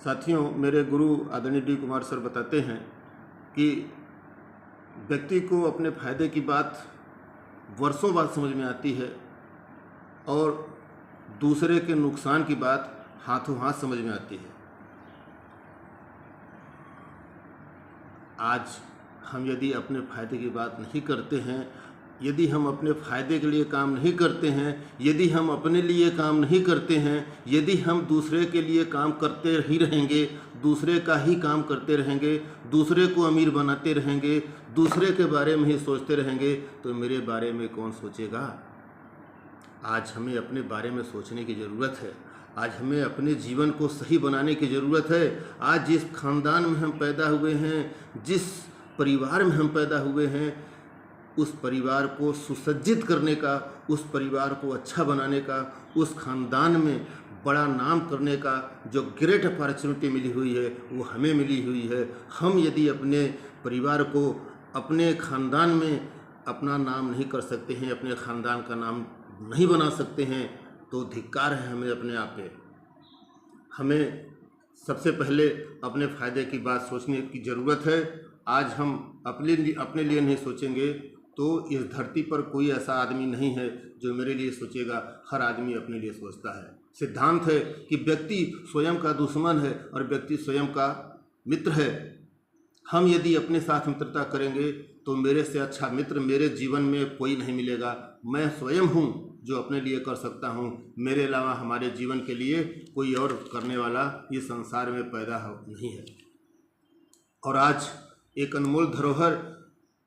साथियों, मेरे गुरु आदरणीय डी कुमार सर बताते हैं कि व्यक्ति को अपने फायदे की बात वर्षों बाद समझ में आती है और दूसरे के नुकसान की बात हाथों हाथ समझ में आती है। आज हम यदि अपने फायदे की बात नहीं करते हैं, यदि हम अपने फायदे के लिए काम नहीं करते हैं, यदि हम अपने लिए काम नहीं करते हैं, यदि हम दूसरे के लिए काम करते ही रहेंगे, दूसरे का ही काम करते रहेंगे, दूसरे को अमीर बनाते रहेंगे, दूसरे के बारे में ही सोचते रहेंगे, तो मेरे बारे में कौन सोचेगा। आज हमें अपने बारे में सोचने की ज़रूरत है। आज हमें अपने जीवन को सही बनाने की ज़रूरत है। आज जिस खानदान में हम पैदा हुए हैं, जिस परिवार में हम पैदा हुए हैं, उस परिवार को सुसज्जित करने का, उस परिवार को अच्छा बनाने का, उस खानदान में बड़ा नाम करने का जो ग्रेट अपॉर्चुनिटी मिली हुई है वो हमें मिली हुई है। हम यदि अपने परिवार को, अपने खानदान में अपना नाम नहीं कर सकते हैं, अपने खानदान का नाम नहीं बना सकते हैं, तो धिक्कार है हमें अपने आप पे। हमें सबसे पहले अपने फ़ायदे की बात सोचने की ज़रूरत है। आज हम अपने लिए नहीं सोचेंगे तो इस धरती पर कोई ऐसा आदमी नहीं है जो मेरे लिए सोचेगा। हर आदमी अपने लिए सोचता है। सिद्धांत है कि व्यक्ति स्वयं का दुश्मन है और व्यक्ति स्वयं का मित्र है। हम यदि अपने साथ मित्रता करेंगे तो मेरे से अच्छा मित्र मेरे जीवन में कोई नहीं मिलेगा। मैं स्वयं हूँ जो अपने लिए कर सकता हूँ। मेरे अलावा हमारे जीवन के लिए कोई और करने वाला इस संसार में पैदा नहीं है। और आज एक अनमोल धरोहर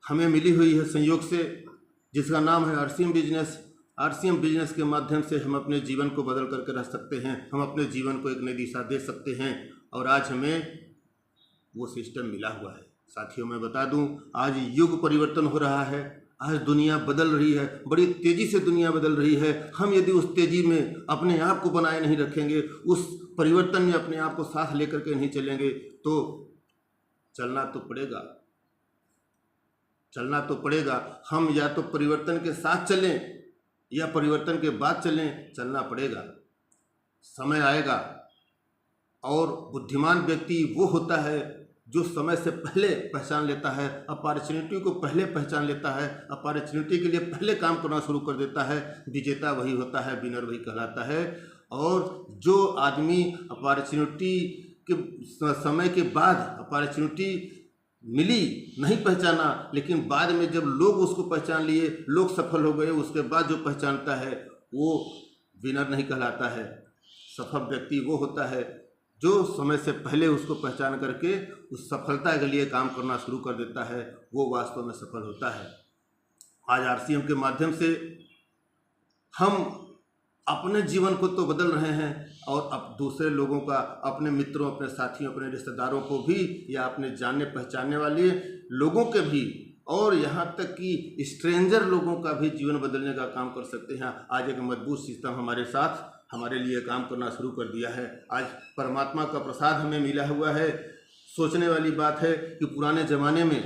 हमें मिली हुई है संयोग से, जिसका नाम है आरसीएम बिजनेस। आरसीएम बिजनेस के माध्यम से हम अपने जीवन को बदल करके रख सकते हैं। हम अपने जीवन को एक नई दिशा दे सकते हैं और आज हमें वो सिस्टम मिला हुआ है। साथियों, मैं बता दूं, आज युग परिवर्तन हो रहा है। आज दुनिया बदल रही है, बड़ी तेज़ी से दुनिया बदल रही है। हम यदि उस तेज़ी में अपने आप को बनाए नहीं रखेंगे, उस परिवर्तन में अपने आप को साथ लेकर के नहीं चलेंगे, तो चलना तो पड़ेगा, चलना तो पड़ेगा। हम या तो परिवर्तन के साथ चलें या परिवर्तन के बाद चलें, चलना पड़ेगा। समय आएगा और बुद्धिमान व्यक्ति वो होता है जो समय से पहले पहचान लेता है, अपॉर्चुनिटी को पहले पहचान लेता है, अपॉर्चुनिटी के लिए पहले काम करना शुरू कर देता है। विजेता वही होता है, विनर वही कहलाता है। और जो आदमी अपॉर्चुनिटी के समय के बाद अपॉर्चुनिटी मिली नहीं पहचाना, लेकिन बाद में जब लोग उसको पहचान लिए, लोग सफल हो गए, उसके बाद जो पहचानता है वो विनर नहीं कहलाता है। सफल व्यक्ति वो होता है जो समय से पहले उसको पहचान करके उस सफलता के लिए काम करना शुरू कर देता है, वो वास्तव में सफल होता है। आज आरसीएम के माध्यम से हम अपने जीवन को तो बदल रहे हैं और अब दूसरे लोगों का, अपने मित्रों, अपने साथियों, अपने रिश्तेदारों को भी या अपने जानने पहचानने वाले लोगों के भी, और यहाँ तक कि स्ट्रेंजर लोगों का भी जीवन बदलने का काम कर सकते हैं। आज एक मजबूत सिस्टम हमारे साथ हमारे लिए काम करना शुरू कर दिया है। आज परमात्मा का प्रसाद हमें मिला हुआ है। सोचने वाली बात है कि पुराने ज़माने में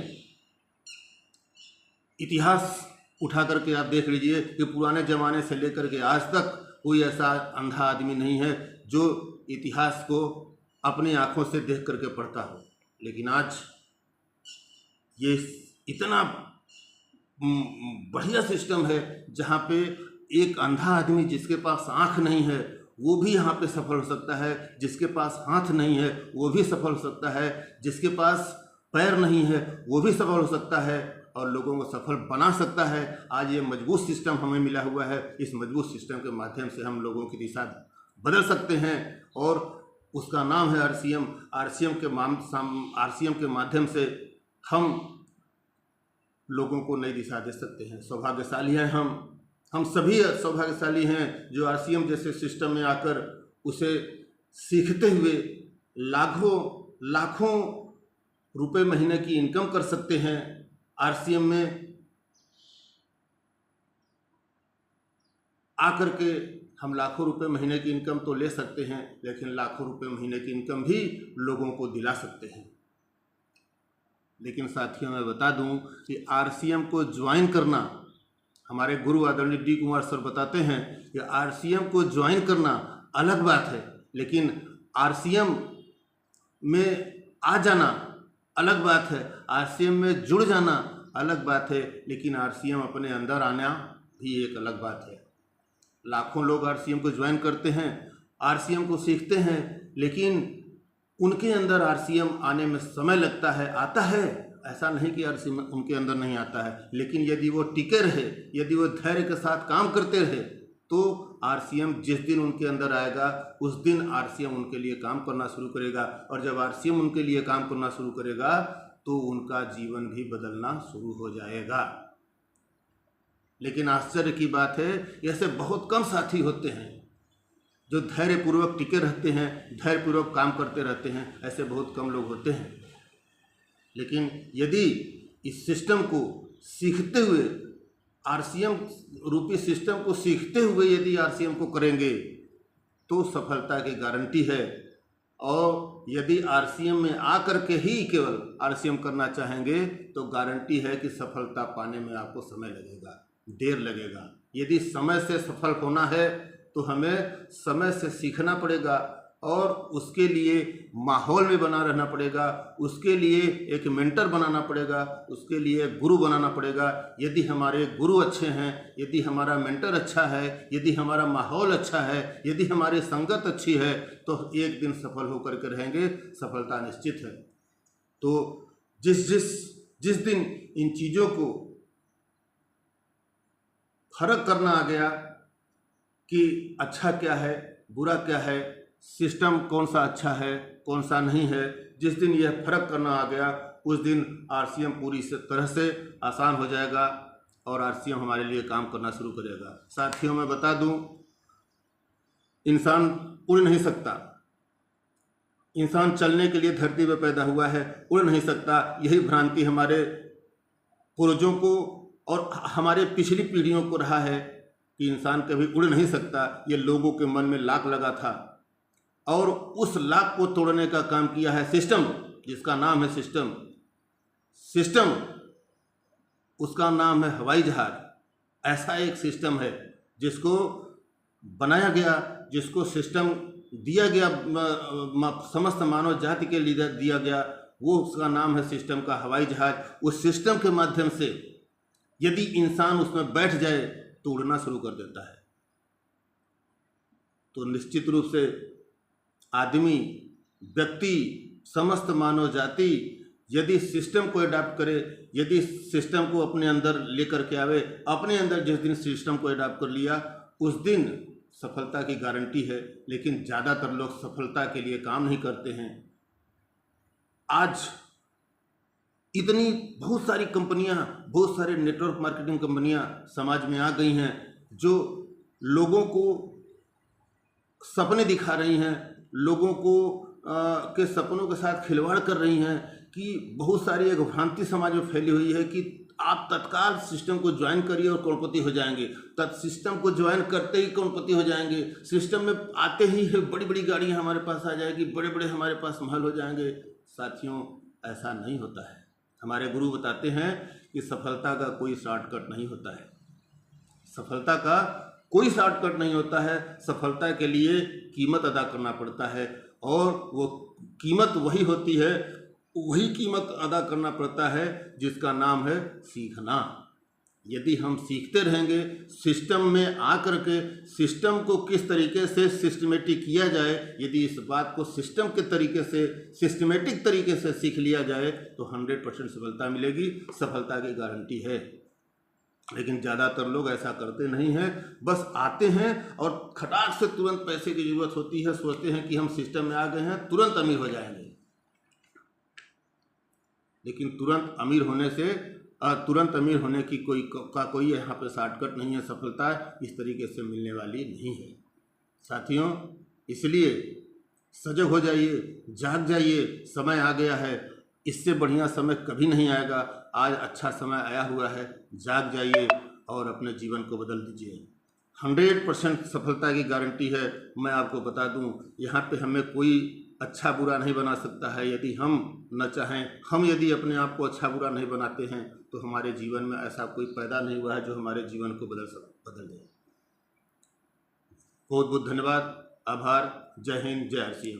इतिहास उठा करके आप देख लीजिए कि पुराने ज़माने से लेकर के आज तक कोई ऐसा अंधा आदमी नहीं है जो इतिहास को अपनी आँखों से देख करके पढ़ता हो। लेकिन आज ये इतना बढ़िया सिस्टम है जहाँ पे एक अंधा आदमी जिसके पास आँख नहीं है वो भी यहाँ पे सफल हो सकता है, जिसके पास हाथ नहीं है वो भी सफल हो सकता है, जिसके पास पैर नहीं है वो भी सफल हो सकता है और लोगों को सफल बना सकता है। आज ये मजबूत सिस्टम हमें मिला हुआ है। इस मजबूत सिस्टम के माध्यम से हम लोगों की दिशा बदल सकते हैं और उसका नाम है आरसीएम। आरसीएम के माध्यम से हम लोगों को नई दिशा दे सकते हैं। सौभाग्यशाली हैं हम सभी सौभाग्यशाली हैं जो आरसीएम जैसे सिस्टम में आकर उसे सीखते हुए लाखों रुपए महीने की इनकम कर सकते हैं। आरसीएम में आकर के हम लाखों रुपए महीने की इनकम तो ले सकते हैं, लेकिन लाखों रुपए महीने की इनकम भी लोगों को दिला सकते हैं। लेकिन साथियों, मैं बता दूं कि आरसीएम को ज्वाइन करना, हमारे गुरु आदरणीय डी कुमार सर बताते हैं कि आरसीएम को ज्वाइन करना अलग बात है, लेकिन आरसीएम में आ जाना अलग बात है, आरसीएम में जुड़ जाना अलग बात है, लेकिन आरसीएम अपने अंदर आना भी एक अलग बात है। लाखों लोग आरसीएम को ज्वाइन करते हैं, आरसीएम को सीखते हैं, लेकिन उनके अंदर आरसीएम आने में समय लगता है। आता है, ऐसा नहीं कि आरसीएम उनके अंदर नहीं आता है, लेकिन यदि वो टिके रहे, यदि वो धैर्य के साथ काम करते रहे, तो आरसीएम जिस दिन उनके अंदर आएगा उस दिन आरसीएम उनके लिए काम करना शुरू करेगा, और जब आरसीएम उनके लिए काम करना शुरू करेगा तो उनका जीवन भी बदलना शुरू हो जाएगा। लेकिन आश्चर्य की बात है, ऐसे बहुत कम साथी होते हैं जो धैर्यपूर्वक टिके रहते हैं, धैर्यपूर्वक काम करते रहते हैं, ऐसे बहुत कम लोग होते हैं। लेकिन यदि इस सिस्टम को सीखते हुए, आरसीएम रूपी सिस्टम को सीखते हुए यदि आरसीएम को करेंगे तो सफलता की गारंटी है। और यदि आरसीएम में आकर के ही केवल आरसीएम करना चाहेंगे तो गारंटी है कि सफलता पाने में आपको समय लगेगा, देर लगेगा। यदि समय से सफल होना है तो हमें समय से सीखना पड़ेगा, और उसके लिए माहौल में बना रहना पड़ेगा, उसके लिए एक मेंटर बनाना पड़ेगा, उसके लिए गुरु बनाना पड़ेगा। यदि हमारे गुरु अच्छे हैं, यदि हमारा मेंटर अच्छा है, यदि हमारा माहौल अच्छा है, यदि हमारी संगत अच्छी है, तो एक दिन सफल होकर के रहेंगे, सफलता निश्चित है। तो जिस दिन इन चीज़ों को फर्क करना आ गया कि अच्छा क्या है, बुरा क्या है, सिस्टम कौन सा अच्छा है, कौन सा नहीं है, जिस दिन यह फर्क करना आ गया उस दिन आरसीएम पूरी तरह से आसान हो जाएगा और आरसीएम हमारे लिए काम करना शुरू करेगा। साथियों, मैं बता दूं, इंसान उड़ नहीं सकता। इंसान चलने के लिए धरती पर पैदा हुआ है, उड़ नहीं सकता। यही भ्रांति हमारे पूर्वजों को और हमारे पिछली पीढ़ियों को रहा है कि इंसान कभी उड़ नहीं सकता। ये लोगों के मन में लाक लगा था, और उस लाक को तोड़ने का काम किया है सिस्टम, जिसका नाम है सिस्टम। सिस्टम, उसका नाम है हवाई जहाज। ऐसा एक सिस्टम है जिसको बनाया गया, जिसको सिस्टम दिया गया, समस्त मानव जाति के लिए दिया गया, वो उसका नाम है सिस्टम का हवाई जहाज। उस सिस्टम के माध्यम से यदि इंसान उसमें बैठ जाए तो उड़ना शुरू कर देता है। तो निश्चित रूप से आदमी, व्यक्ति, समस्त मानव जाति यदि सिस्टम को अडॉप्ट करे, यदि सिस्टम को अपने अंदर लेकर के आवे, अपने अंदर जिस दिन सिस्टम को अडॉप्ट कर लिया उस दिन सफलता की गारंटी है। लेकिन ज़्यादातर लोग सफलता के लिए काम नहीं करते हैं। आज इतनी बहुत सारी कंपनियां, बहुत सारे नेटवर्क मार्केटिंग कंपनियां समाज में आ गई हैं जो लोगों को सपने दिखा रही हैं, लोगों को के सपनों के साथ खिलवाड़ कर रही हैं। कि बहुत सारी एक भ्रांति समाज में फैली हुई है कि आप तत्काल सिस्टम को ज्वाइन करिए और करोड़पति हो जाएंगे, सिस्टम को ज्वाइन करते ही करोड़पति हो जाएंगे, सिस्टम में आते ही बड़ी बड़ी गाड़ियां हमारे पास आ जाएगी, बड़े बड़े हमारे पास महल हो जाएंगे। साथियों, ऐसा नहीं होता है। हमारे गुरु बताते हैं कि सफलता का कोई शॉर्टकट नहीं होता है। सफलता का कोई शॉर्टकट नहीं होता है। सफलता के लिए कीमत अदा करना पड़ता है, और वो कीमत वही होती है, वही कीमत अदा करना पड़ता है जिसका नाम है सीखना। यदि हम सीखते रहेंगे, सिस्टम में आकर के सिस्टम को किस तरीके से सिस्टमेटिक किया जाए, यदि इस बात को सिस्टम के तरीके से, सिस्टमेटिक तरीके से सीख लिया जाए तो 100% सफलता मिलेगी, सफलता की गारंटी है। लेकिन ज़्यादातर लोग ऐसा करते नहीं हैं, बस आते हैं और खटाक से तुरंत पैसे की ज़रूरत होती है, सोचते हैं कि हम सिस्टम में आ गए हैं, तुरंत अमीर हो जाएंगे। लेकिन तुरंत अमीर होने की कोई यहाँ पे शॉर्टकट नहीं है। सफलता इस तरीके से मिलने वाली नहीं है। साथियों, इसलिए सजग हो जाइए, जाग जाइए, समय आ गया है। इससे बढ़िया समय कभी नहीं आएगा। आज अच्छा समय आया हुआ है, जाग जाइए और अपने जीवन को बदल दीजिए। 100% सफलता की गारंटी है। मैं आपको बता दूं, यहाँ पे हमें कोई अच्छा बुरा नहीं बना सकता है। यदि हम न चाहें, हम यदि अपने आप को अच्छा बुरा नहीं बनाते हैं तो हमारे जीवन में ऐसा कोई पैदा नहीं हुआ है जो हमारे जीवन को बदल दे। बहुत बहुत धन्यवाद, आभार। जय हिंद, जय आरसीएम।